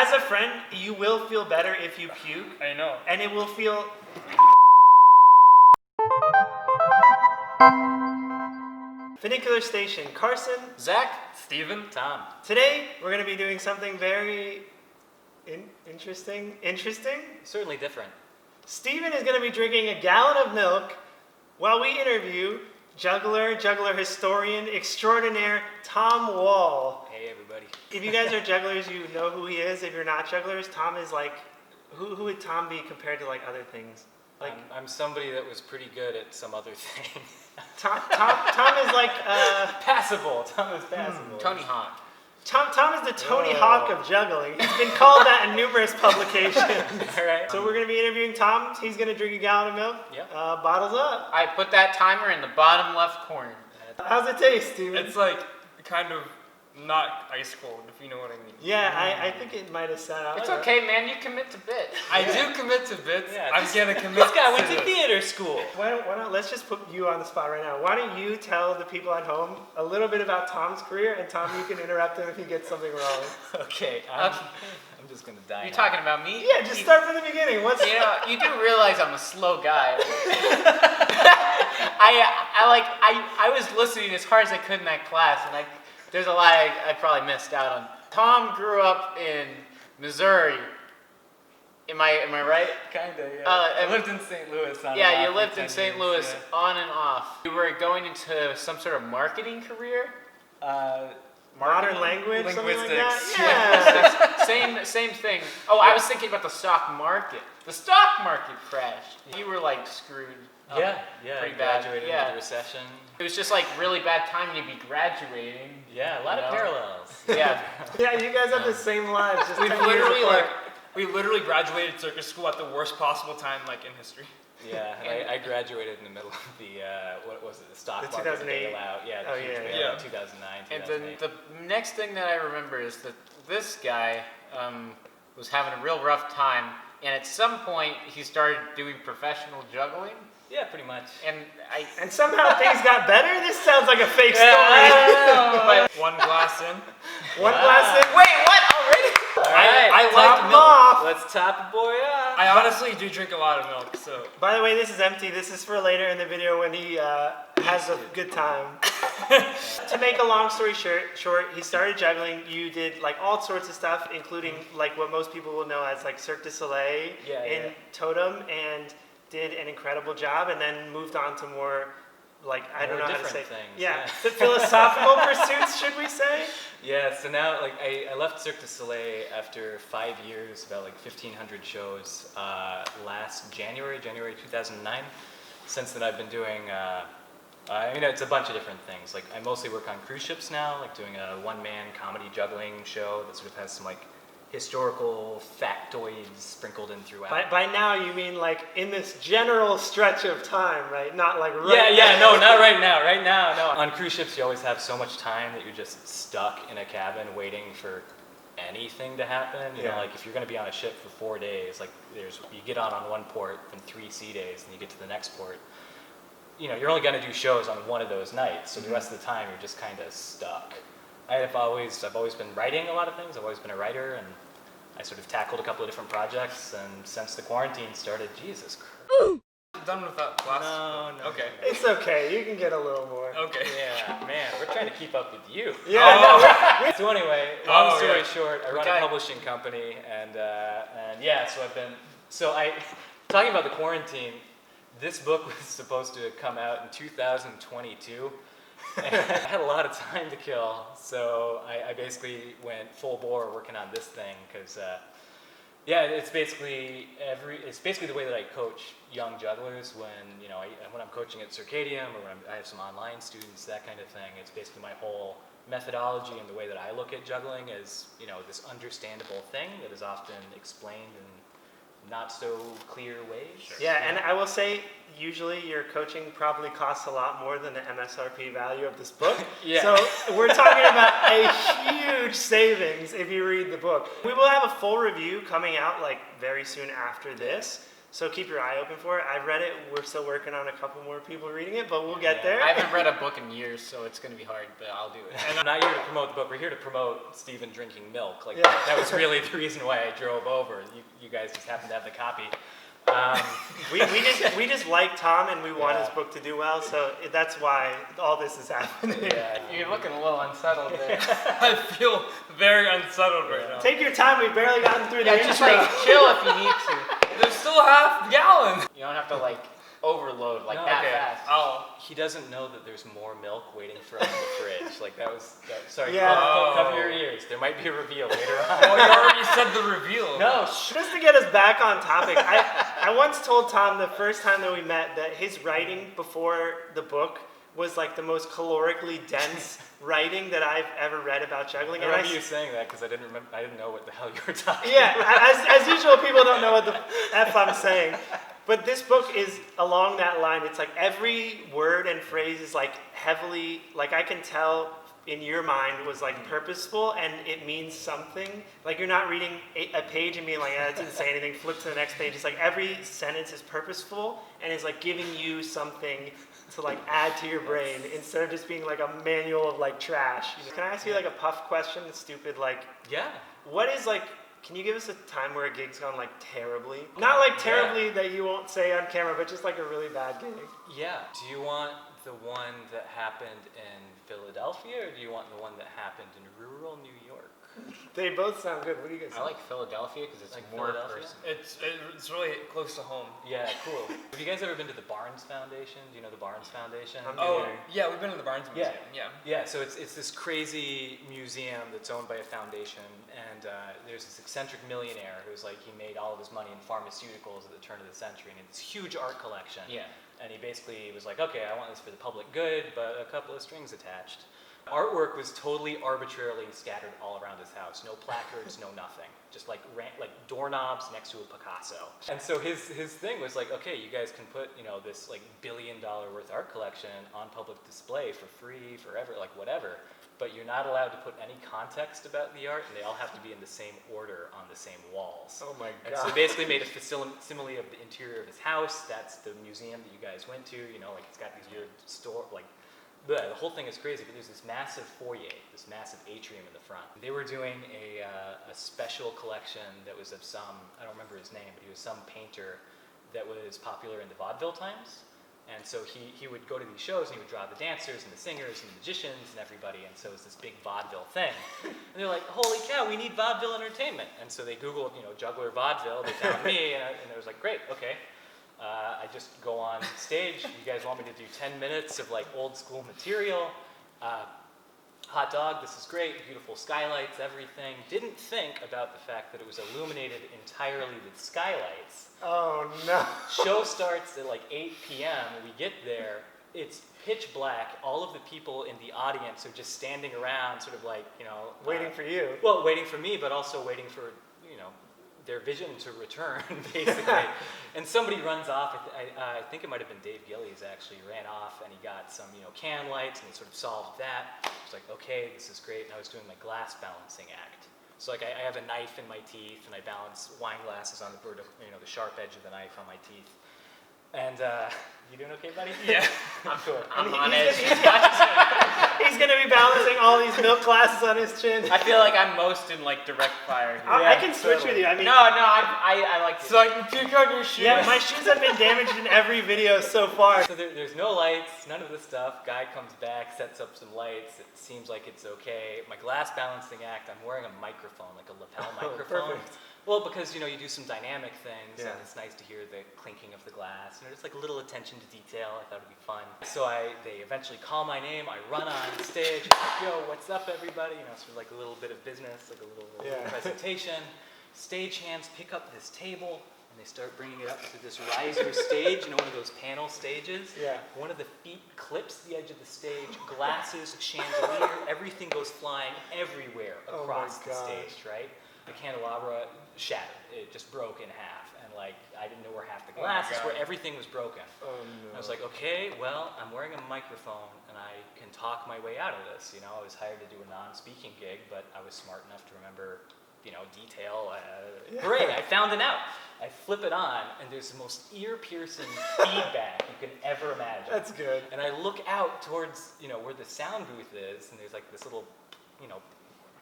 as a friend, you will feel better if you puke. I know. And it will feel... Funicular Station, Carson, Zach, Steven, Tom. Today, we're going to be doing something very interesting. Certainly different. Steven is going to be drinking a gallon of milk while we interview juggler historian extraordinaire Thom Wall. Hey, everybody. If you guys are jugglers, you know who he is. If you're not jugglers, Tom is like, who would Tom be compared to like other things? Like I'm somebody that was pretty good at some other thing. Tom is like passable. Tom is passable. Tony Hawk. Tom is the Tony Hawk of juggling. He's been called that in numerous publications. All right. So we're going to be interviewing Tom. He's going to drink a gallon of milk. Yep. Bottles up. I put that timer in the bottom left corner. How's it taste, Steven? It's like kind of not ice cold, if you know what I mean. Yeah, I think it might have sat out. It's okay, man. You commit to bits. I do commit to bits. Yeah, I'm gonna commit. This guy went to to theater school. Why don't let's just put you on the spot right now. Why don't you tell the people at home a little bit about Tom's career, and Tom, you can interrupt him if he gets something wrong. Okay, I'm just gonna die. You now. talking about me? Yeah, just start from the beginning. You do realize I'm a slow guy. I was listening as hard as I could in that class, and there's a lot I probably missed out on. Tom grew up in Missouri. Am I right? Kinda, yeah. I lived in St. Louis. Yeah, you lived in St. Louis on and off. You were going into some sort of marketing career? Modern language, something like linguistics. that? Yeah. Same thing. Oh, I was thinking about the stock market. The stock market crashed. You were like screwed. Yeah, pretty I bad. graduated Yeah. into the recession. It was just like really bad timing to be graduating. Yeah, a lot of parallels. Yeah. Yeah, you guys have the same lives. Just We 10 years literally graduated circus school at the worst possible time, like in history. Yeah, I graduated in the middle of the what was it? The stock The market 2008. bailout. Yeah, Oh, the huge yeah, bailout yeah. in 2009. And 2008. then the next thing that I remember is that this guy was having a real rough time, and at some point he started doing professional juggling. Yeah, pretty much. And somehow things got better? This sounds like a fake story. But One glass in. One glass in. wait, what already? I Top like him milk. off. Let's top a boy up. I honestly do drink a lot of milk, so. By the way, this is empty. This is for later in the video when he has a good time. To make a long story short, he started juggling. You did like all sorts of stuff, including like what most people will know as like Cirque du Soleil in Totem, and did an incredible job, and then moved on to more like I don't know how to say things. Yeah, the philosophical pursuits, should we say? Yeah, so now like I left Cirque du Soleil after 5 years, about like 1,500 shows last January 2009. Since then I've been doing, it's a bunch of different things. Like I mostly work on cruise ships now, like doing a one-man comedy juggling show that sort of has some like historical factoids sprinkled in throughout. By now you mean like in this general stretch of time, right? Not like right No, not right now. Right now, no. On cruise ships, you always have so much time that you're just stuck in a cabin waiting for anything to happen. You know, like if you're going to be on a ship for 4 days, like you get on one port and 3 sea days, and you get to the next port. You know, you're only going to do shows on one of those nights, so the rest of the time you're just kind of stuck. I've always been writing a lot of things. I've always been a writer, and I sort of tackled a couple of different projects. And since the quarantine started, Jesus Christ. Done with that glass? No. Okay. It's okay. You can get a little more. Okay. Yeah, man, we're trying to keep up with you. Yeah. So anyway, long story yeah. short, I run a publishing company, and talking about the quarantine. This book was supposed to come out in 2022. And I had a lot of time to kill, so I basically went full bore working on this thing because, it's basically the way that I coach young jugglers when I'm coaching at Circadium or when I have some online students, that kind of thing. It's basically my whole methodology and the way that I look at juggling as this understandable thing that is often explained in not so clear ways. Yeah, and I will say, usually your coaching probably costs a lot more than the MSRP value of this book. Yeah. So we're talking about a huge savings if you read the book. We will have a full review coming out like very soon after this. So keep your eye open for it. I've read it. We're still working on a couple more people reading it, but we'll get there. I haven't read a book in years, so it's going to be hard, but I'll do it. And I'm not here to promote the book. We're here to promote Stephen drinking milk. Like Yeah. that was really the reason why I drove over. You guys just happened to have the copy. We just like Tom and we want Yeah. his book to do well, so that's why all this is happening. Yeah. You're looking a little unsettled there. I feel very unsettled right now. Take your time. We've barely gotten through the Yeah, intro. just like chill if you need to. There's still half gallon. You don't have to like overload like No, that Okay. fast. He doesn't know that there's more milk waiting for him in the fridge. Like sorry, Yeah. cover your ears. There might be a reveal later on. Oh, you already said the reveal. No, Just to get us back on topic, I once told Tom the first time that we met that his writing before the book was like the most calorically dense writing that I've ever read about juggling. I And remember you saying that because I didn't know what the hell you were talking yeah, about. as usual, people don't know what the F I'm saying. But this book is along that line. It's like every word and phrase is like heavily, like I can tell in your mind was like purposeful and it means something. Like you're not reading a page and being like, that didn't say anything, flip to the next page. It's like every sentence is purposeful and it's like giving you something to like add to your brain instead of just being like a manual of like trash. Can I ask you like a puff question? Stupid, like, Yeah. what is like, can you give us a time where a gig's gone like terribly? Not like terribly that you won't say on camera, but just like a really bad gig. Yeah. Do you want the one that happened in Philadelphia or do you want the one that happened in rural New York? They both sound good. What do you guys I think? like Philadelphia because it's Like more Philadelphia? personal. It's really close to home. Yeah, cool. Have you guys ever been to the Barnes Foundation? Do you know the Barnes Foundation? Oh, yeah, we've been to the Barnes Museum. Yeah. Yeah, so it's this crazy museum that's owned by a foundation, and there's this eccentric millionaire who's like, he made all of his money in pharmaceuticals at the turn of the century, and it's this huge art collection. Yeah. And he basically was like, okay, I want this for the public good, but a couple of strings attached. Artwork was totally arbitrarily scattered all around his house. No placards, no nothing. Just like doorknobs next to a Picasso. And so his thing was like, okay, you guys can put, this like $1 billion worth art collection on public display for free, forever, like whatever. But you're not allowed to put any context about the art, and they all have to be in the same order on the same walls. Oh my And god. so basically made a simile of the interior of his house. That's the museum that you guys went to. Like it's got these weird the whole thing is crazy, but there's this massive foyer, this massive atrium in the front. They were doing a special collection that was of I don't remember his name, but he was some painter that was popular in the vaudeville times. And so he would go to these shows and he would draw the dancers and the singers and the magicians and everybody. And so it was this big vaudeville thing. And they're like, holy cow, we need vaudeville entertainment. And so they Googled, juggler vaudeville. They found me and it was like, great, okay. I just go on stage. You guys want me to do 10 minutes of like old school material? Hot dog, this is great, beautiful skylights, everything. Didn't think about the fact that it was illuminated entirely with skylights. Oh no. Show starts at like 8 p.m. We get there, it's pitch black. All of the people in the audience are just standing around, sort of like, Waiting for you. well, waiting for me, but also waiting for, their vision to return, basically. And somebody runs off. I think it might have been Dave Gillies actually ran off, and he got some, can lights, and he sort of solved that. I was like, okay, this is great. And I was doing my glass balancing act. So like I have a knife in my teeth, and I balance wine glasses on the the sharp edge of the knife on my teeth. And you doing okay, buddy? Yeah. I'm cool. I'm on edge. He's gonna be balancing all these milk glasses on his chin. I feel like I'm most in like direct fire here. I can switch with you. I mean, No, I like So I can pick on your shoes. yeah, my shoes have been damaged in every video so far. So there's no lights, none of this stuff. Guy comes back, sets up some lights. It seems like it's okay. My glass balancing act, I'm wearing a microphone, like a lapel microphone. perfect. Well, because you do some dynamic things, Yeah. and it's nice to hear the clinking of the glass. Just like a little attention to detail. I thought it'd be fun. So they eventually call my name. I run on stage. I'm like, yo, what's up, everybody? Sort of like a little bit of business, like a little presentation. Stagehands pick up this table. And they start bringing it up to this riser stage, one of those panel stages. Yeah. One of the feet clips the edge of the stage, glasses, chandelier, everything goes flying everywhere Oh across my the gosh. stage, right? The candelabra shattered. It just broke in half. And I didn't know where half the Oh my glasses God. were. Everything was broken. Oh no. I was like, okay, well, I'm wearing a microphone and I can talk my way out of this. I was hired to do a non-speaking gig, but I was smart enough to remember, detail. Hooray, I found it out. I flip it on, and there's the most ear-piercing feedback you can ever imagine. That's good. And I look out towards, where the sound booth is, and there's like this little,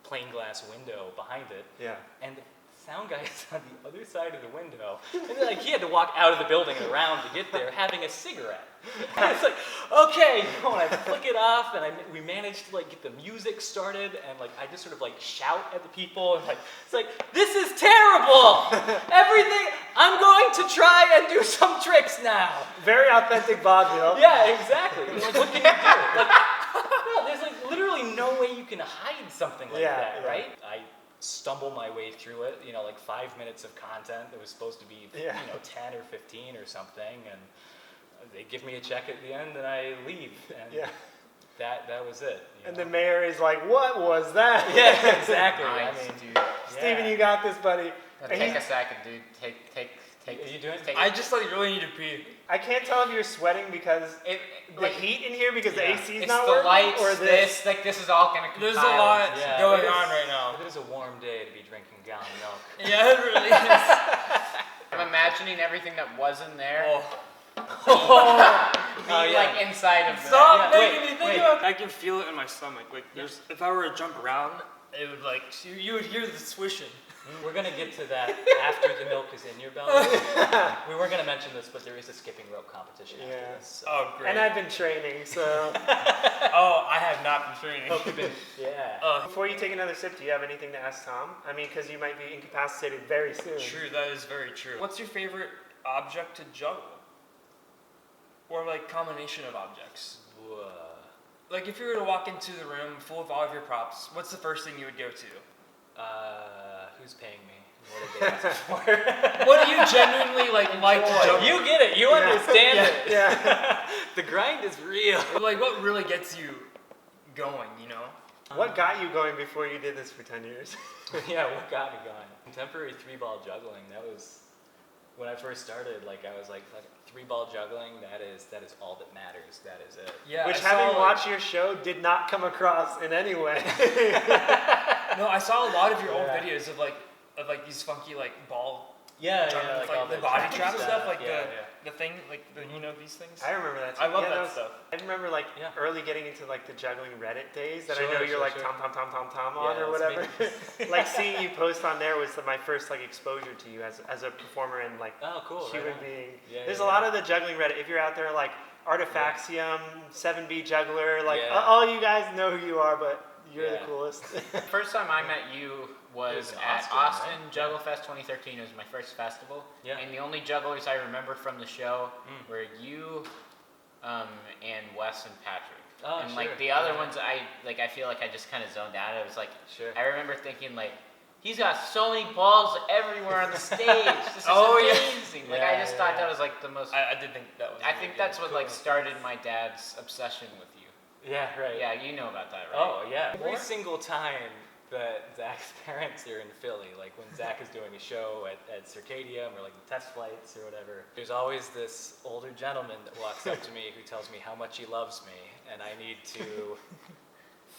plain glass window behind it. Yeah. And the sound guy is on the other side of the window. And then, like, he had to walk out of the building and around to get there, having a cigarette. And it's like, okay, and I flick it off, and we managed to, like, get the music started, and, like, I just sort of, like, shout at the people, and, like, it's like, this is terrible! Everything, I'm going to try and do some tricks now. Very authentic vaudeville. Yeah, exactly. Like, what can you do? Like, no, there's, like, literally no way you can hide something like that, right? I stumble my way through it, like 5 minutes of content that was supposed to be, 10 or 15 or something, and they give me a check at the end, and I leave, and that was it. And the mayor is like, what was that? Yeah, exactly. Nice, I mean, dude. Steven, you got this, buddy. Take a second, dude. Take. Are you doing? I just like really need to pee. I can't tell if you're sweating because the heat in here because the AC is it's not the working, lights, or this is all gonna compile. There's a lot Yeah, going it is- on right now. It is a warm day to be drinking gallon milk. Yeah, it really is. I'm imagining everything that wasn't there. Oh. Like inside of Stop Yeah, making wait, me think wait. about it. I can feel it in my stomach. Like there's, if I were to jump around, it would like you would hear the swishing. We're going to get to that after the milk is in your belly. We weren't going to mention this, but there is a skipping rope competition after this. So. Oh, great. And I've been training, so. Oh, I have not been training. Yeah. Before you take another sip, do you have anything to ask Tom? I mean, because you might be incapacitated very soon. True, that is very true. What's your favorite object to juggle? Or like combination of objects? Whoa. Like if you were to walk into the room full of all of your props, what's the first thing you would go to? Who's paying me? What did they ask for? What do you genuinely like to juggle? You get it. You understand it. Yeah. The grind is real. Or, like what really gets you going, What got you going before you did this for 10 years? Yeah, what got me going? Contemporary 3-ball juggling. That was when I first started. Like I was like 3-ball juggling. That is all that matters. That is it. Yeah. Which, I saw, having watched your show, did not come across in any way. No, I saw a lot of your old videos of like these funky like ball juggling with, all like the body jumping trap stuff, like yeah. the thing, like the these things. I remember that too. I love Yeah, that stuff. I remember early getting into like the juggling Reddit days that I Sure, know you're sure, like sure. Tom on Yeah, or that's whatever. Like seeing you post on there was my first like exposure to you as a performer and like Oh, cool. human right on. being. Yeah, There's yeah, a lot of the juggling Reddit. If you're out there like Artifaxium, 7B Juggler, like Yeah. all you guys know who you are, but you're the Yeah. coolest. First time I met you was in at Austin, Austin right? Juggle Fest 2013. It was my first festival. Yeah. And the only jugglers I remember from the show were you, and Wes and Patrick. Oh, and sure. like the other ones, I feel like I just kind of zoned out. It was like Sure. I remember thinking like, he's got so many balls everywhere on the stage. This is Oh, yeah. amazing. Like I just thought that was like the most. I did think that was. I think that's what like started my dad's obsession with you. Yeah, right. Yeah, you know about that, right? Oh, yeah. Every single time that Zach's parents are in Philly, like when Zach is doing a show at Circadium or like the test flights or whatever, there's always this older gentleman that walks up to me who tells me how much he loves me, and I need to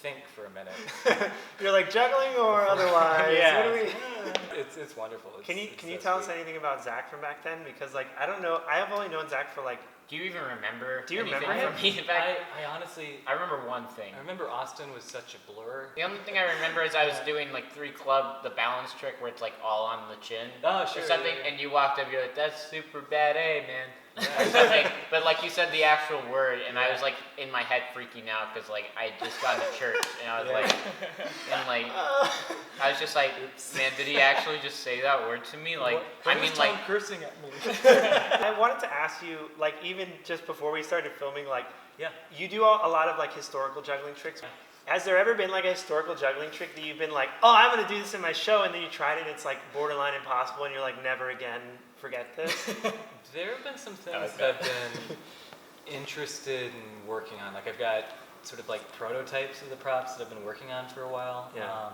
think for a minute. You're like juggling or otherwise. Yeah. What do we... It's wonderful. Can you so tell us sweet. anything about Zach from back then? Because like I don't know, I have only known Zach for like. Do you even remember? Do you anything remember from me back? I honestly, I remember one thing. I remember Austin was such a blur. The only thing I remember is I was doing like 3 club, the balance trick where it's like all on the chin. Oh, sure. Or something, yeah, yeah. and you walked up, you're like, that's super bad, man. Or something. But like you said the actual word, and I was like in my head freaking out because like I just got to church, and I was like, and like I was just like, man, did he actually just say that word to me? Like, Why I mean, was like, Tom cursing at me. I wanted to ask you, like, even just before we started filming, like, Yeah. you do a lot of like historical juggling tricks. Has there ever been like a historical juggling trick that you've been like, oh, I'm gonna do this in my show, and then you tried it, and it's like borderline impossible, and you're like, never again, forget this? There have been some things that I've been interested in working on. Like I've got sort of like prototypes of the props that I've been working on for a while. Yeah.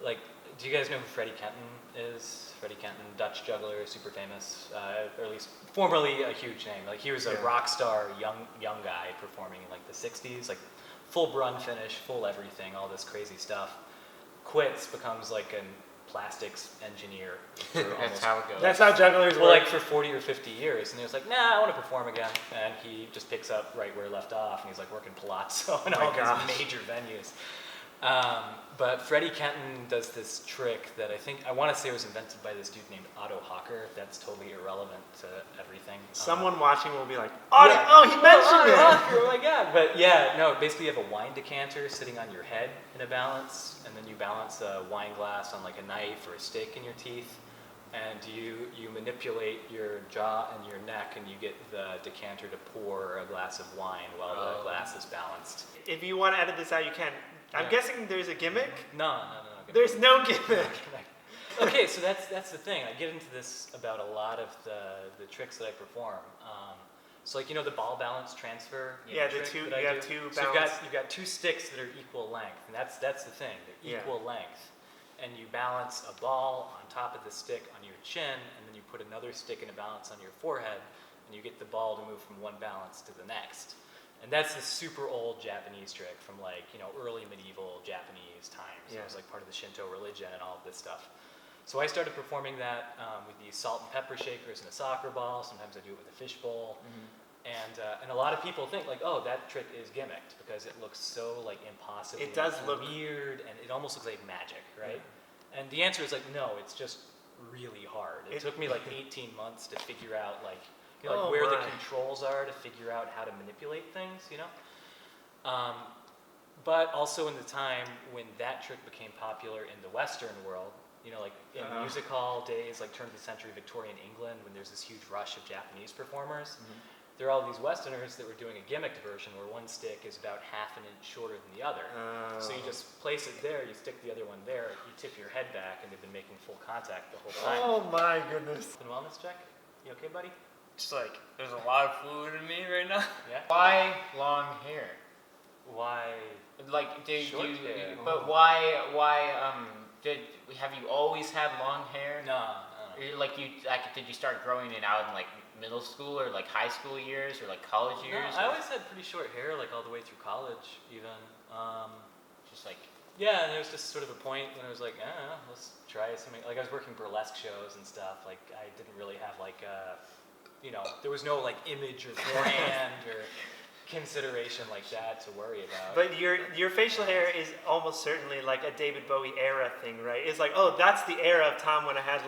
Like, do you guys know who Freddie Kenton is? Freddie Kenton, Dutch juggler, super famous, or at least formerly a huge name. Like he was a rock star, young guy performing in like the 60s, like full brun finish, full everything, all this crazy stuff. Quits, becomes like a plastics engineer. For That's almost, how it goes. That's how jugglers well, work. like for 40 or 50 years. And he was like, nah, I want to perform again. And he just picks up right where he left off. And he's like working Palazzo and all these major venues. But Freddie Kenton does this trick that I want to say was invented by this dude named Otto Hawker. That's totally irrelevant to everything. Someone watching will be like, oh, Yeah. oh he mentioned it. Hawker, oh my god. But yeah, no, basically you have a wine decanter sitting on your head in a balance, and then you balance a wine glass on like a knife or a stick in your teeth, and you manipulate your jaw and your neck, and you get the decanter to pour a glass of wine while the glass is balanced. If you want to edit this out, you can. I'm guessing there's a gimmick. No. There's no gimmick. Okay, so that's the thing. I get into this about a lot of the tricks that I perform. So like the ball balance transfer. Yeah, the trick two. that I You have do. two So balance. you've got two sticks that are equal length, and that's the thing. They're equal length, and you balance a ball on top of the stick on your chin, and then you put another stick in a balance on your forehead, and you get the ball to move from one balance to the next. And that's this super old Japanese trick from early medieval Japanese times. Yeah. It was like part of the Shinto religion and all of this stuff. So I started performing that with these salt and pepper shakers and a soccer ball. Sometimes I do it with a fishbowl. And a lot of people think like, oh, that trick is gimmicked because it looks so like impossibly It does look weird, and it almost looks like magic, right? And the answer is like, no, it's just really hard. It took me like 18 months to figure out where the controls are, to figure out how to manipulate things, But also in the time when that trick became popular in the Western world, like in music hall days, like turn of the century Victorian England, when there's this huge rush of Japanese performers, there are all these Westerners that were doing a gimmicked version where one stick is about half an inch shorter than the other. So you just place it there, you stick the other one there, you tip your head back, and they've been making full contact the whole time. Oh my goodness. Been wellness check? You okay, buddy? Just like, there's a lot of fluid in me right now. Yeah? Why long hair? Why? Like, Short hair. But why? Have you always had long hair? No. Did you start growing it out in like middle school or like high school years or like college No, years? I always had pretty short hair, like all the way through college, even. Just like. Yeah, and there was just sort of a point when I was like, let's try something. Like I was working burlesque shows and stuff. Like I didn't really have there was no like image or brand or consideration like that to worry about. But your facial hair is almost certainly like a David Bowie era thing, right? It's like, oh, that's the era of Tom when I had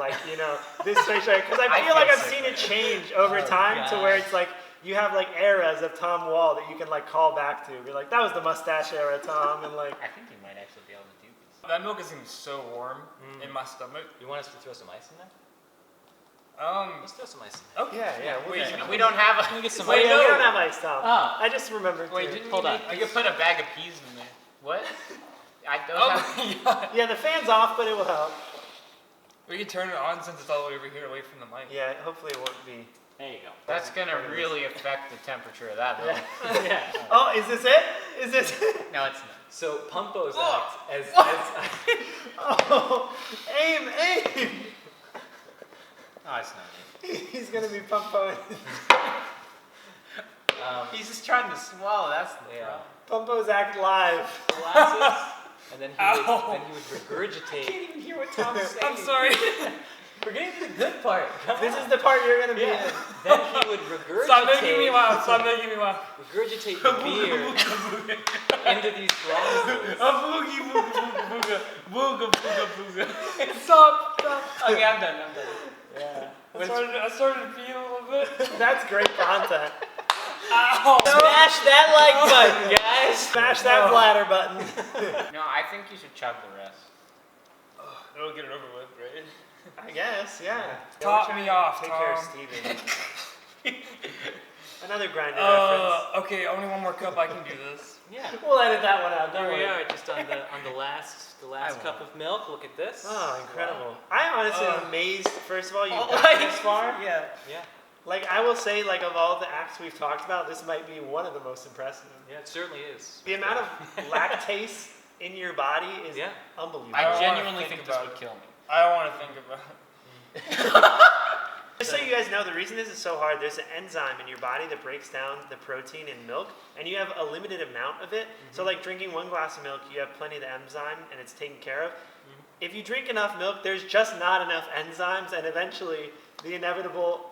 this facial hair. Because I feel like I've seen it change over time to where it's like you have like eras of Thom Wall that you can like call back to. Be like, that was the mustache era, Tom, and like. I think you might actually be able to do this. That milk is getting so warm in my stomach. You want us to throw some ice in there? Let's throw some ice in there. Yeah. We don't have a. Get some Wait, ice. no, we don't have ice, Tom. Oh. I just remembered. Wait, too. didn't Hold we on. make I could put a bag of peas in there. What? I don't Oh have. my god. Yeah, the fan's off, but it will help. We can turn it on since it's all the way over here away from the mic. Yeah, hopefully it won't be. There you go. That's gonna really affect the temperature of that milk. Yeah. Oh, is this it? Is this it? No, it's not. So Pumpos act as Oh, aim! Oh, it's not. He's gonna be Pumpo. He's just trying to swallow. That's the yeah. problem. Pumpo's act live. glasses, and then Ow. he would regurgitate. Can't even hear what Tom's saying. I'm sorry. We're getting to the good part. Come This on. is the part you're gonna be in. Then he would regurgitate. Stop making me laugh. Stop making me laugh. Regurgitate the beer into these glasses. boogie booga booga booga booga. Stop. Okay, I'm done. Yeah. I started to feel a little bit. That's great content. Ow. Smash that like button, guys. Smash that bladder button. No, I think you should chug the rest. It'll get it over with, right? I guess, yeah. Top me off, Take care of Tom. Steven. Another grinder reference. Okay, only one more cup. I can do this. Yeah. We'll edit that one out. Don't There we worry. are, just on the last cup of milk. Look at this. Oh, incredible. I honestly am amazed, first of all, you've Oh, gotten this far. Yeah. Yeah. Like, I will say, like, of all the acts we've talked about, this might be one of the most impressive. Yeah, it certainly is. The amount of lactase in your body is Yeah. unbelievable. I don't wanna genuinely think think this about would it. kill me. I don't want to think about it. Just so you guys know, the reason this is so hard, there's an enzyme in your body that breaks down the protein in milk, and you have a limited amount of it. So like drinking one glass of milk, you have plenty of the enzyme, and it's taken care of. if you drink enough milk, there's just not enough enzymes, and eventually the inevitable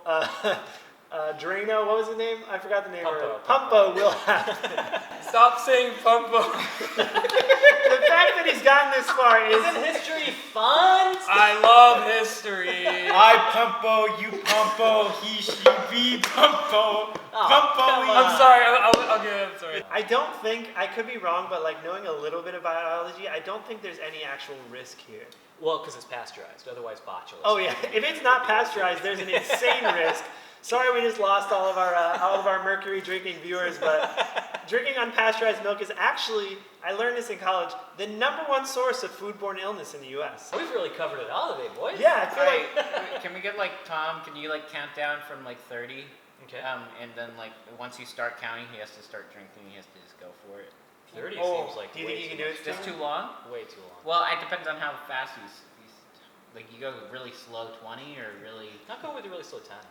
Drano, what was the name? I forgot the name. Pumpo will happen. Stop saying Pumpo. The fact that he's gotten this far Isn't history fun? I love history. I pumpo, you pumpo, he, she, be pumpo. Pumpo, I'm sorry. I'm sorry. I don't think, I could be wrong, but like knowing a little bit of biology, I don't think there's any actual risk here. Well, because it's pasteurized. Otherwise, botulism. Oh yeah, if it's not pasteurized, there's an insane risk. Sorry, we just lost all of our mercury drinking viewers, but drinking unpasteurized milk is actually, I learned this in college, the #1 source of foodborne illness in the U.S. We've really covered it all today, boys. Yeah, I feel like. Alright, can we get like Tom? Can you like count down from like 30? Okay. And then like once you start counting, he has to start drinking. He has to just go for it. 30 Oh, seems like do you way think you can too do much it? Just time. too long? Way too long. Well, it depends on how fast he's like you go really slow 20 or really. I'll go with a really slow time.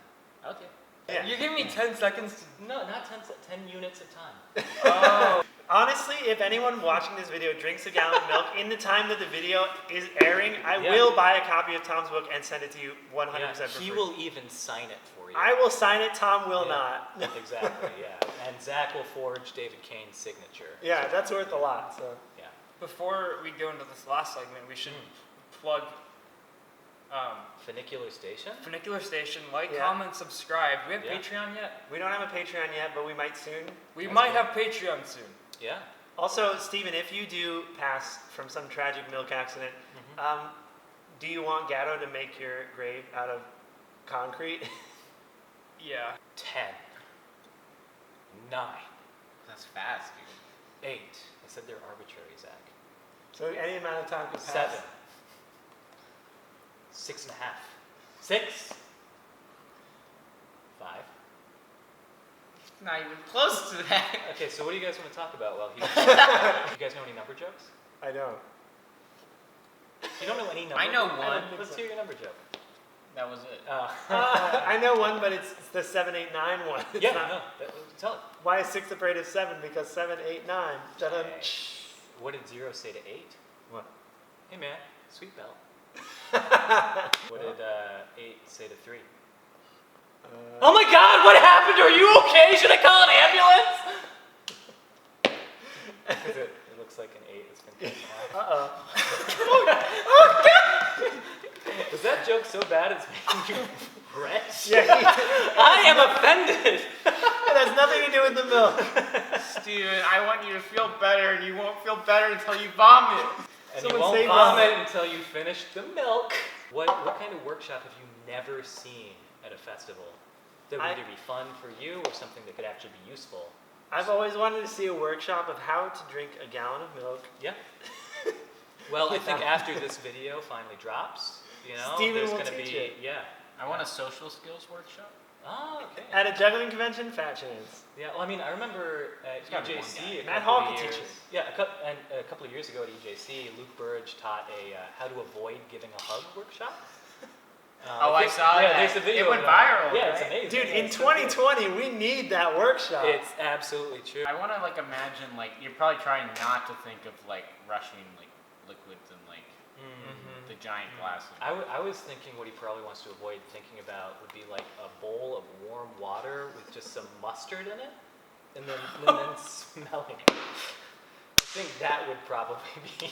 Okay. Yeah. You're giving me 10 seconds. No, not 10 units of time. Oh. Honestly, if anyone watching this video drinks a gallon of milk in the time that the video is airing, I Yeah. will buy a copy of Tom's book and send it to you 100% for He free. will even sign it for you. I will sign it, Tom will Yeah. not. Exactly, yeah. And Zach will forge David Kane's signature. Yeah, that's worth a lot, so. Yeah. Before we go into this last segment, we should plug Funicular Station? Funicular Station. Like, Yeah. comment, subscribe. We have Yeah. Patreon yet? We don't have a Patreon yet, but we might soon. We That's might good. have Patreon soon. Yeah. Also, Stephen, if you do pass from some tragic milk accident, do you want Gatto to make your grave out of concrete? Yeah. 10. 9. That's fast, dude. 8. I said they're arbitrary, Zach. So any amount of time could pass. 7. 6.5. 6. 5. Not even close to that. Okay, so what do you guys want to talk about while he's... You guys know any number jokes? I don't. You don't know any number? I know I one. don't think Let's so. hear your number joke. That was it. I know one, but it's the 789 one. It's Yeah, not- no. Tell it. Why is 6 afraid of 7? Because 7, 8, 9. Dun-dun. What did 0 say to 8? What? Hey man, sweet belt. What did 8 say to 3? Oh my god, what happened? Are you okay? Should I call an ambulance? It looks like an 8 that's been cut in half. Uh-oh. Is that joke so bad it's making you retch? Yeah, I am offended. it has nothing to do with the milk. Steven, I want you to feel better, and you won't feel better until you vomit. And Someone you won't save vomit us. until you finish the milk. What kind of workshop have you never seen at a festival that would either be fun for you or something that could actually be useful? I've always wanted to see a workshop of how to drink a gallon of milk. Yeah. Well, I think after this video finally drops, you know, Steven there's will going to teach be, it. yeah. I want a social skills workshop. Oh, okay. At a juggling convention, fat chance. Yeah, well, I mean, I remember at gotta be one EJC Matt a Hall couple could of teach years. us. Yeah, a couple of years ago at EJC, Luke Burge taught a how to avoid giving a hug workshop. Oh, I saw yeah, that. there's a video. It went of that. viral, Yeah, it's right? amazing. Dude, in It's so good. 2020, we need that workshop. It's absolutely true. I want to like imagine like you're probably trying not to think of like rushing like liquids and like the giant glasses. I was thinking what he probably wants to avoid thinking about would be like a bowl of warm water with just some mustard in it, and then smelling it. I think that would probably be.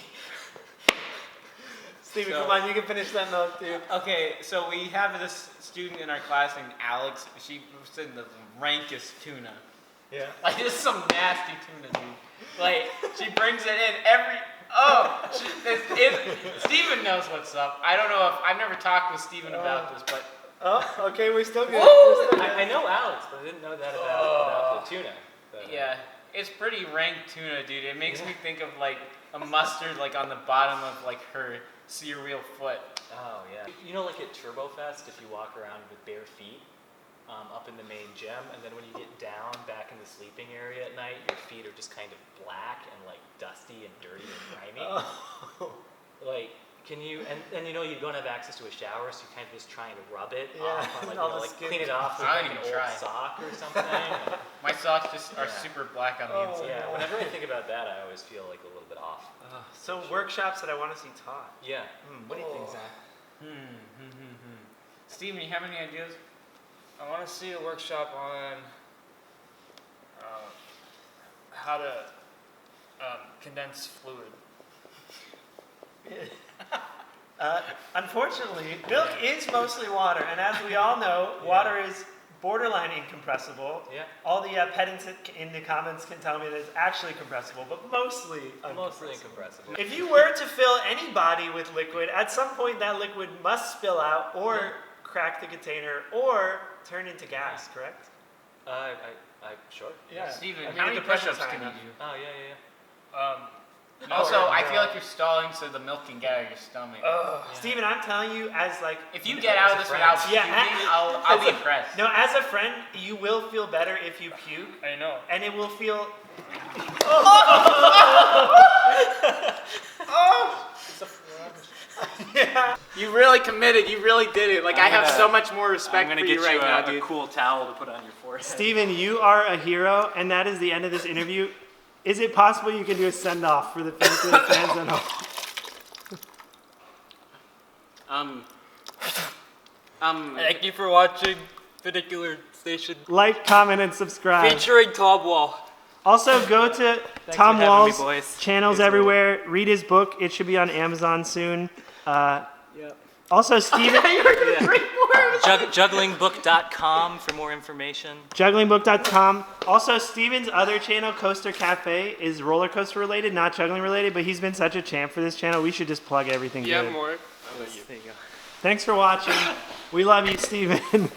Steven, So- come on, you can finish that milk, dude. Okay, so we have this student in our class named Alex. She was in the rankest tuna. Yeah. Like this is some nasty tuna, dude. Like she brings it in every. Oh, Steven knows what's up. I don't know if I've never talked with Steven about this, but Oh, okay, we're still good. Woo! We're still good. I know Alex, but I didn't know that about the tuna. But, yeah, it's pretty rank tuna, dude. It makes me think of like a mustard like on the bottom of like her cereal foot. Oh yeah. You know, like at TurboFest, if you walk around with bare feet up in the main gym, and then when you get down back in the sleeping area at night, your feet are just kind of black and like dusty and dirty and grimy. Oh. Like, can you? And you know, you don't have access to a shower, so you're kind of just trying to rub it Yeah, off, on, like, all you know, the like skin. clean it off with I like don't an even old try. sock or something. My socks just are Yeah. super black on the Oh, inside. Yeah, whenever I think about that, I always feel like a little bit off. So workshops that I want to see taught. Yeah. What do you think, Zach? Steven, you have any ideas? I want to see a workshop on how to condense fluid. Unfortunately, milk is mostly water, and as we all know, water is borderline incompressible. Yeah. All the pedants in the comments can tell me that it's actually compressible, but mostly Mostly incompressible. incompressible. If you were to fill any body with liquid, at some point that liquid must spill out, or crack the container, or turn into gas. Correct? Sure. Yeah. Steven, I mean, how if many the pressure's push-ups high can you enough. do? Oh yeah. Also, No, I no. feel like you're stalling so the milk can get out of your stomach. Steven, I'm telling you, as like If you get out of this without puking, I'll be impressed. no, as a friend, you will feel better if you puke, I know. and it will feel. Yeah. You really committed. You really did it. Like, I have gonna- so much more I'm respect gonna for get you right now, a dude. cool towel to put on your forehead. Steven, you are a hero, and that is the end of this interview. Is it possible you can do a send-off for the fans at home? Thank you for watching Particular Station Like, comment, and subscribe. featuring Thom Wall. Also, go to Thom for having me, Wall's boys. channels It's everywhere. Read his book. It should be on Amazon soon. Also, Steven, Jugglingbook.com for more information. jugglingbook.com. Also, Steven's other channel, Coaster Cafe, is roller coaster related, not juggling related, but he's been such a champ for this channel. We should just plug everything good. more. Thanks for watching. We love you, Steven.